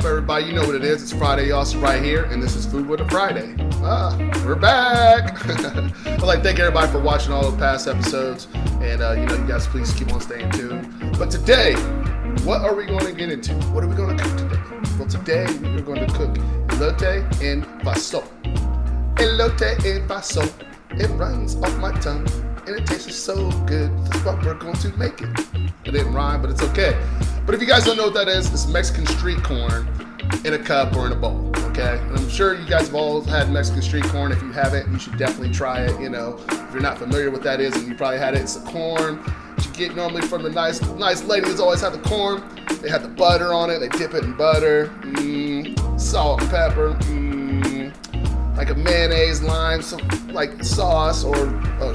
up, everybody? You know what it is. It's Friday, y'all. So right here, and this is Food with a Friday. We're back. I'd like to thank everybody for watching all the past episodes, and you guys please keep on staying tuned. But today, what are we going to get into? What are we going to cook today? Well, today we are going to cook Elote En Vaso. Elote En Vaso. It runs off my tongue, and it tastes so good. That's what we're going to make it. It didn't rhyme, but it's okay. But if you guys don't know what that is, it's Mexican street corn in a cup or in a bowl, okay? And I'm sure you guys have all had Mexican street corn. If you haven't, you should definitely try it. You know, if you're not familiar with what that is, and you probably had it, it's a corn that you get normally from the nice ladies always have the corn. They have the butter on it. They dip it in butter, salt and pepper, like a mayonnaise, lime, like sauce or a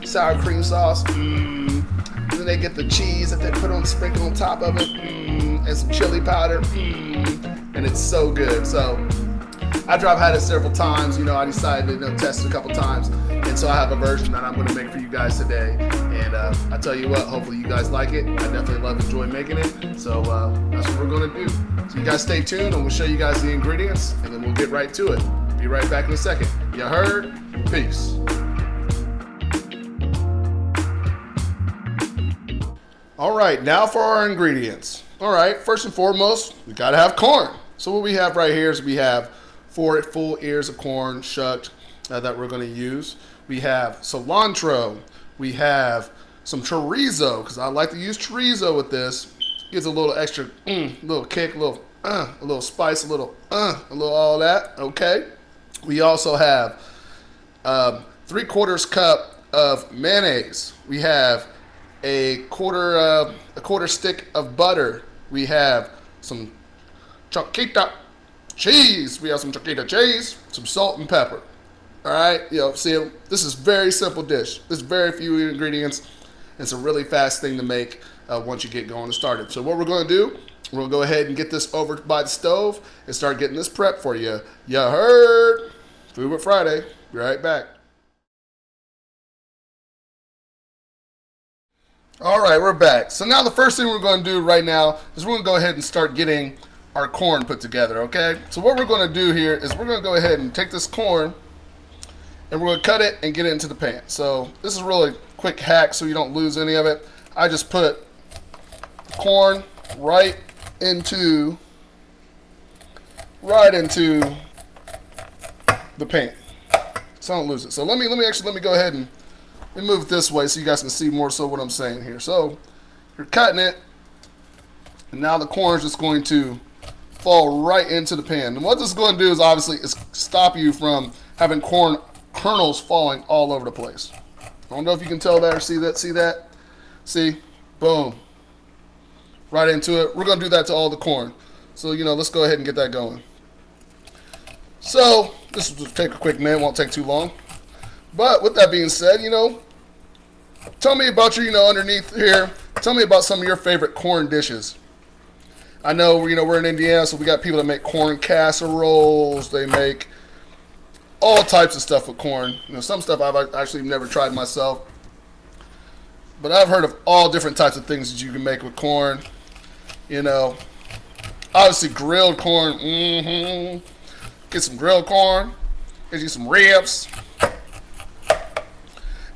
sour cream sauce. Then they get the cheese that they put on, sprinkle on top of it, and some chili powder, and it's so good. So after I've had it several times, I decided to test it a couple times, and so I have a version that I'm going to make for you guys today. And I tell you what, hopefully you guys like it. I definitely enjoy making it. So that's what we're going to do. So you guys stay tuned, and we'll show you guys the ingredients, and then we'll get right to it. Be right back in a second. You heard? Peace. All right, now for our ingredients. All right, first and foremost, we gotta have corn. So what we have right here is we have 4 full ears of corn shucked that we're gonna use. We have cilantro. We have some chorizo, because I like to use chorizo with this. Gives a little extra, little kick, a little spice, a little all that, okay? We also have 3/4 cup of mayonnaise. We have a quarter stick of butter. We have some choquita cheese. We have some choquita cheese, some salt and pepper. All right, see, this is a very simple dish. There's very few ingredients. It's a really fast thing to make once you get going and started. So what we're going to do, we're going to go ahead and get this over by the stove and start getting this prep for you. You heard? Food with Friday. Be right back. All right, we're back. So now the first thing we're going to do right now is we're going to go ahead and start getting our corn put together, okay? So what we're going to do here is we're going to go ahead and take this corn and we're going to cut it and get it into the pan. So this is really a quick hack so you don't lose any of it. I just put the corn right into the pan, so I don't lose it. So let me go ahead and move it this way so you guys can see more so what I'm saying here. So you're cutting it, and now the corn is just going to fall right into the pan. And what this is going to do is obviously is stop you from having corn kernels falling all over the place. I don't know if you can tell that or see that. See, boom, right into it. We're going to do that to all the corn. So let's go ahead and get that going. So this will take a quick minute, won't take too long. But with that being said, tell me about your, underneath here, tell me about some of your favorite corn dishes. I know, we're in Indiana, so we got people that make corn casseroles. They make all types of stuff with corn. Some stuff I've actually never tried myself. But I've heard of all different types of things that you can make with corn. Obviously grilled corn. Get some grilled corn. Get you some ribs.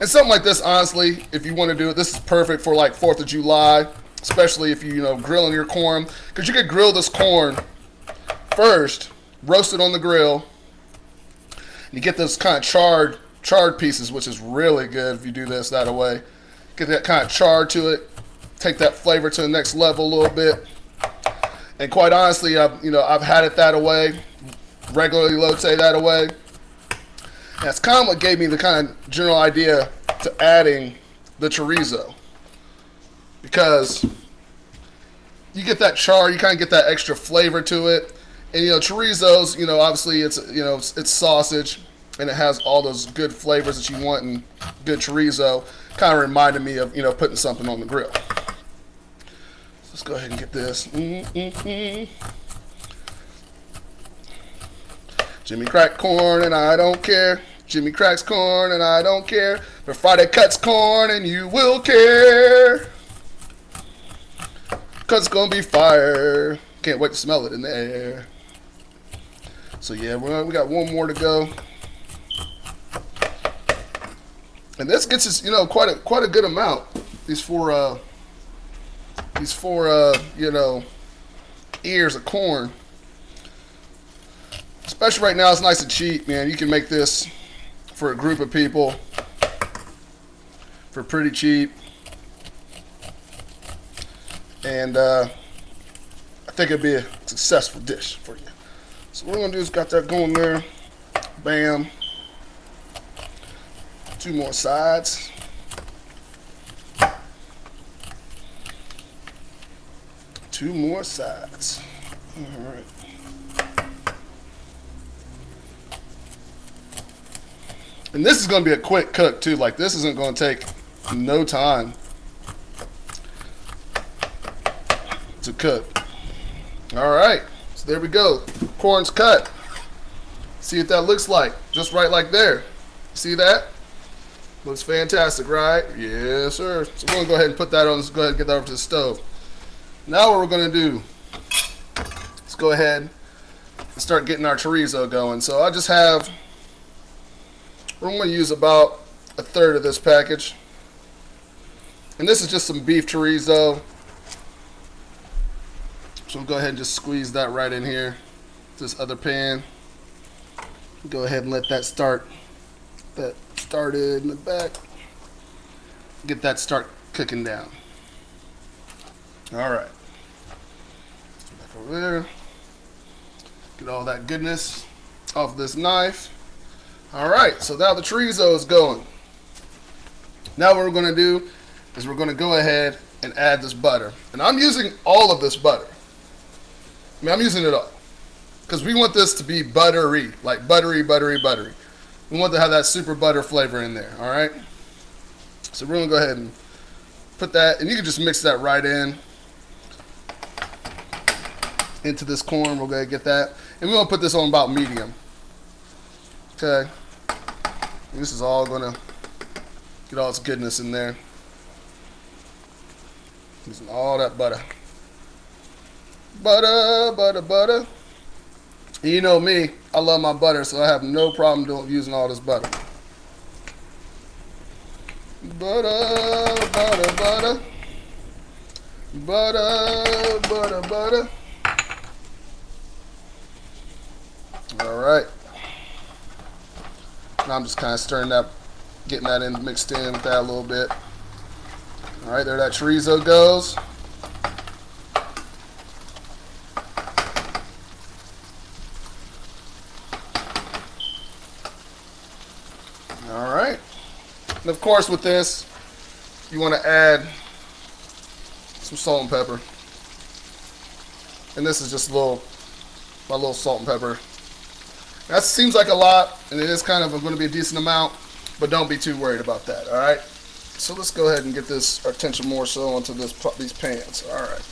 And something like this, honestly, if you want to do it, this is perfect for like 4th of July, especially if you, grilling your corn. Because you could grill this corn first, roast it on the grill. And you get those kind of charred pieces, which is really good if you do this that way. Get that kind of char to it. Take that flavor to the next level a little bit. And quite honestly, I've had it that way. Regularly elote that way. And that's kind of what gave me the kind of general idea to adding the chorizo, because you get that char, you kind of get that extra flavor to it. And chorizo's, obviously it's sausage, and it has all those good flavors that you want in good chorizo. Kind of reminded me of putting something on the grill. So let's go ahead and get this. Jimmy crack corn and I don't care. Jimmy cracks corn and I don't care. But Friday cuts corn and you will care. 'Cause it's gonna be fire. Can't wait to smell it in the air. So yeah, we got one more to go. And this gets us, quite a good amount. These four ears of corn. Especially right now, it's nice and cheap, man. You can make this for a group of people for pretty cheap. And I think it'd be a successful dish for you. So what we're gonna do is got that going there. Bam. 2 more sides. Two more sides. All right. And this is going to be a quick cook too. Like, this isn't going to take no time to cook. All right. So there we go. Corn's cut. See what that looks like. Just right like there. See that? Looks fantastic, right? Yes, sir. So we're going to go ahead and put that on. Let's go ahead and get that over to the stove. Now what we're going to do, let's go ahead and start getting our chorizo going. So I just have, we're going to use about 1/3 of this package. And this is just some beef chorizo. So we'll go ahead and just squeeze that right in here. This other pan. Go ahead and let that started in the back. Get that start cooking down. All right. Back over there. Get all that goodness off this knife. All right, so now the chorizo is going. Now what we're going to do is we're going to go ahead and add this butter. And I'm using all of this butter. I mean, I'm using it all. Because we want this to be buttery, like buttery, buttery, buttery. We want to have that super butter flavor in there, all right? So we're going to go ahead and put that, and you can just mix that right into this corn. We're going to get that. And we're going to put this on about medium. Okay. And this is all going to get all its goodness in there. Using all that butter. Butter, butter, butter. And you know me, I love my butter, so I have no problem using all this butter. Butter, butter, butter. Butter, butter, butter. All right. Now I'm just kind of stirring that, getting that in, mixed in with that a little bit. All right, there that chorizo goes. All right. And of course with this, you want to add some salt and pepper. And this is just my little salt and pepper. That seems like a lot, and it is kind of going to be a decent amount, but don't be too worried about that, all right? So let's go ahead and get our attention more so onto these pans, all right?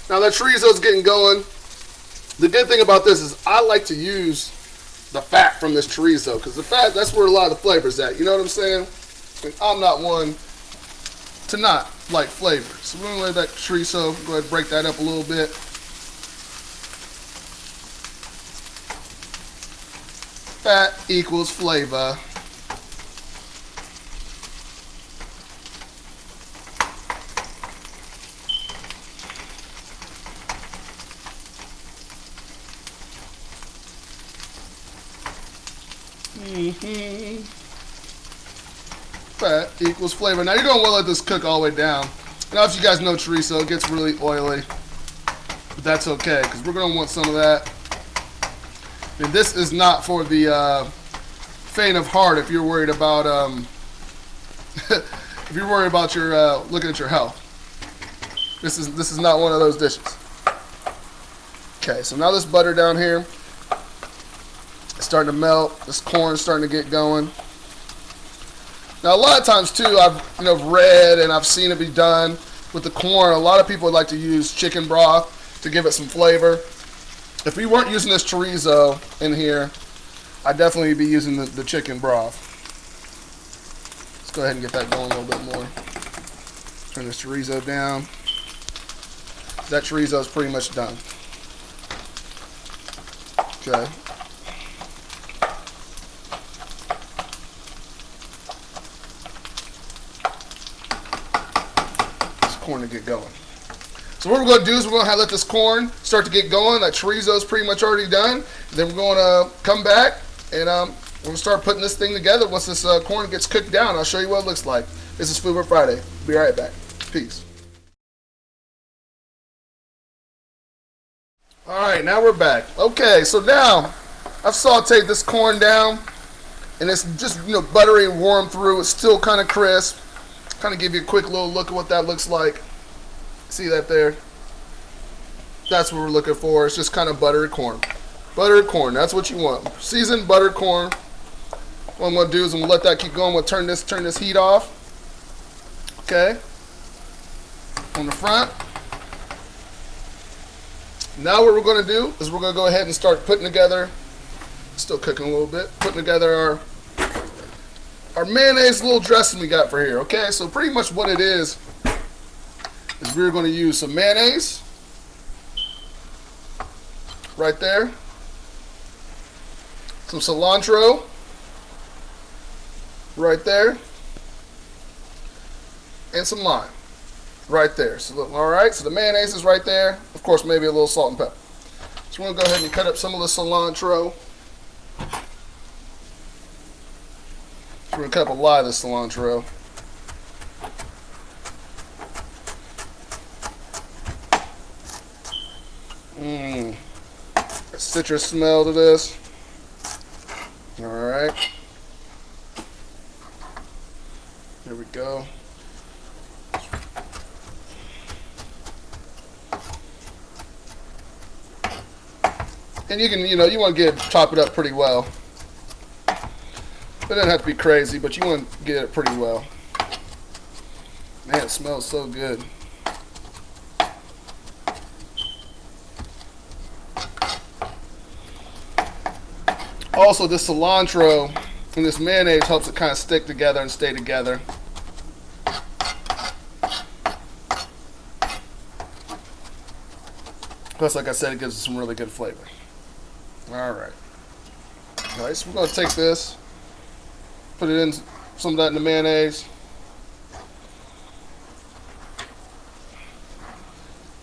Now that chorizo's getting going. The good thing about this is I like to use the fat from this chorizo, because the fat, that's where a lot of the flavor's at, you know what I'm saying? And I'm not one to not like flavor. So we're going to let that chorizo, go ahead and break that up a little bit. Fat equals flavor. Fat equals flavor. Now you're going to want to let this cook all the way down. Now if you guys know chorizo, it gets really oily. But that's okay, because we're going to want some of that. And this is not for the faint of heart if you're worried about if you're worried about your looking at your health. This is not one of those dishes. Okay, so now this butter down here is starting to melt. This corn's starting to get going. Now a lot of times too, I've read and I've seen it be done with the corn. A lot of people would like to use chicken broth to give it some flavor. If we weren't using this chorizo in here, I'd definitely be using the chicken broth. Let's go ahead and get that going a little bit more. Turn this chorizo down. That chorizo is pretty much done. Okay. This corn to get going. So what we're going to do is we're going to let this corn start to get going. That chorizo is pretty much already done. Then we're going to come back and we're going to start putting this thing together. Once this corn gets cooked down, I'll show you what it looks like. This is Food with Friday. Be right back. Peace. All right, now we're back. Okay, so now I've sauteed this corn down, and it's just buttery and warm through. It's still kind of crisp. Kind of give you a quick little look at what that looks like. See that there? That's what we're looking for. It's just kind of buttery corn. Buttered corn, that's what you want. Seasoned buttered corn. What I'm going to do is I'm going to let that keep going. We'll turn this heat off. Okay. On the front. Now what we're going to do is we're going to go ahead and start putting together, still cooking a little bit, putting together our mayonnaise little dressing we got for here. Okay, so pretty much what it is we're going to use some mayonnaise right there, some cilantro right there, and some lime right there. So all right, so the mayonnaise is right there. Of course, maybe a little salt and pepper. So we're going to go ahead and cut up some of the cilantro. So we're going to cut up a lot of the cilantro. Citrus smell to this. All right. Here we go. And you can, you want to chop it up pretty well. It doesn't have to be crazy, but you want to get it pretty well. Man, it smells so good. Also, this cilantro and this mayonnaise helps it kind of stick together and stay together. Plus, like I said, it gives it some really good flavor. Alright. Alright, so we're going to take this, put it in, some of that in the mayonnaise.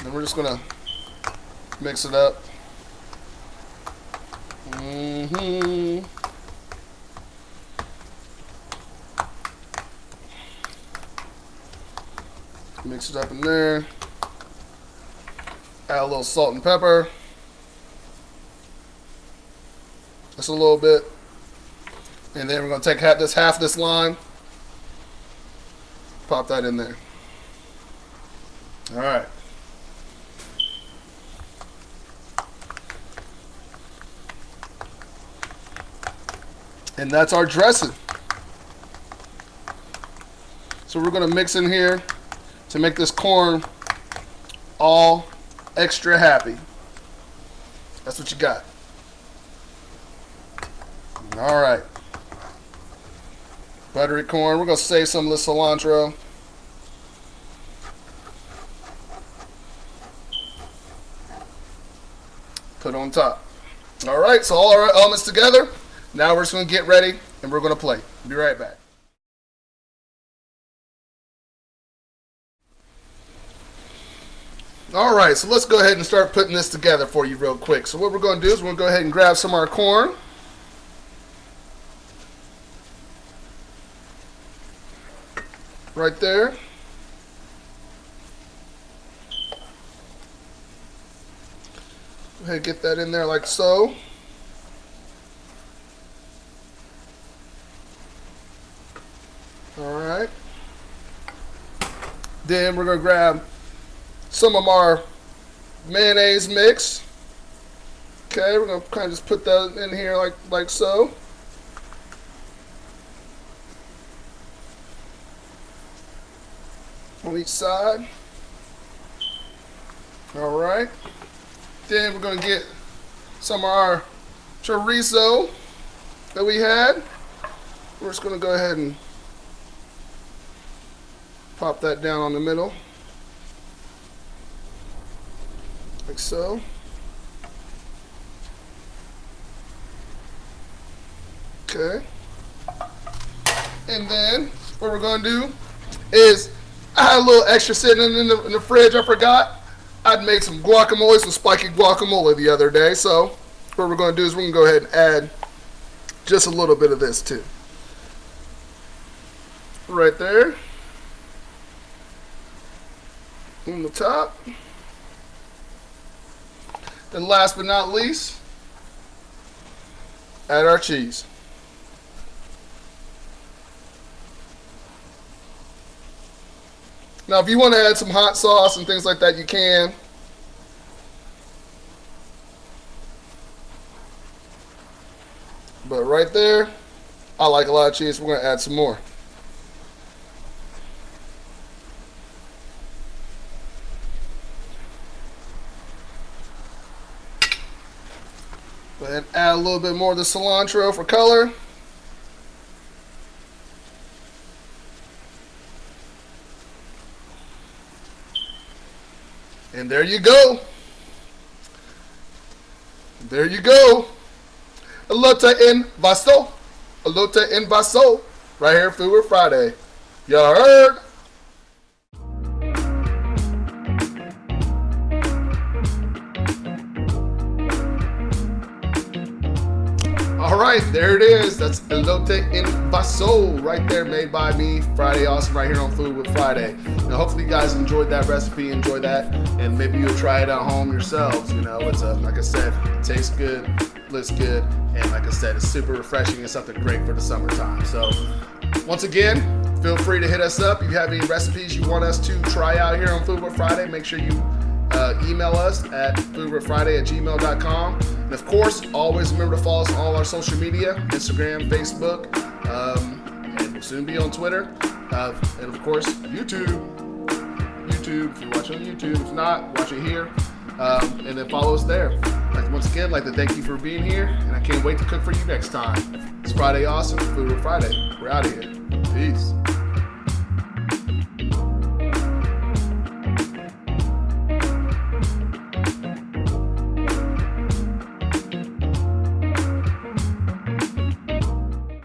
Then we're just going to mix it up. Mix it up in there. Add a little salt and pepper. Just a little bit. And then we're going to take half this lime. Pop that in there. Alright. And that's our dressing. So we're going to mix in here to make this corn all extra happy. That's what you got. All right. Buttery corn. We're going to save some of the cilantro. Put on top. All right, so all our elements together. Now we're just going to get ready and we're going to play. Be right back. All right, so let's go ahead and start putting this together for you real quick. So what we're going to do is we're going to go ahead and grab some of our corn. Right there. Go ahead and get that in there like so. All right. Then we're going to grab some of our mayonnaise mix. Okay, we're going to kind of just put that in here like so. On each side. All right. Then we're going to get some of our chorizo that we had. We're just going to go ahead and Pop that down on the middle, like so. Okay. And then what we're going to do is, I had a little extra sitting in the fridge. I forgot. I'd made some guacamole, some spiky guacamole the other day. So what we're going to do is we're going to go ahead and add just a little bit of this too. Right there. On the top. Then last but not least, add our cheese. Now, if you want to add some hot sauce and things like that, you can. But right there, I like a lot of cheese. We're going to add some more. Go ahead and add a little bit more of the cilantro for color. And there you go. There you go. Elote En Vaso. Elote En Vaso. Right here, Food with Friday. Y'all heard? All right, there it is. That's Elote En Vaso right there, made by me. Friday Awesome right here on Food with Friday. Now, hopefully you guys enjoyed that recipe, enjoy that, and maybe you'll try it at home yourselves. You know, it's like I said, it tastes good, looks good, and like I said, it's super refreshing and something great for the summertime. So, once again, feel free to hit us up. If you have any recipes you want us to try out here on Food with Friday, make sure you email us at foodwithfriday@gmail.com. And of course, always remember to follow us on all our social media, Instagram, Facebook, and we'll soon be on Twitter. And of course, YouTube, if you watch on YouTube. If not, watch it here. And then follow us there. Once again, I'd like to thank you for being here, and I can't wait to cook for you next time. It's Friday Awesome, Food with Friday. We're out of here. Peace.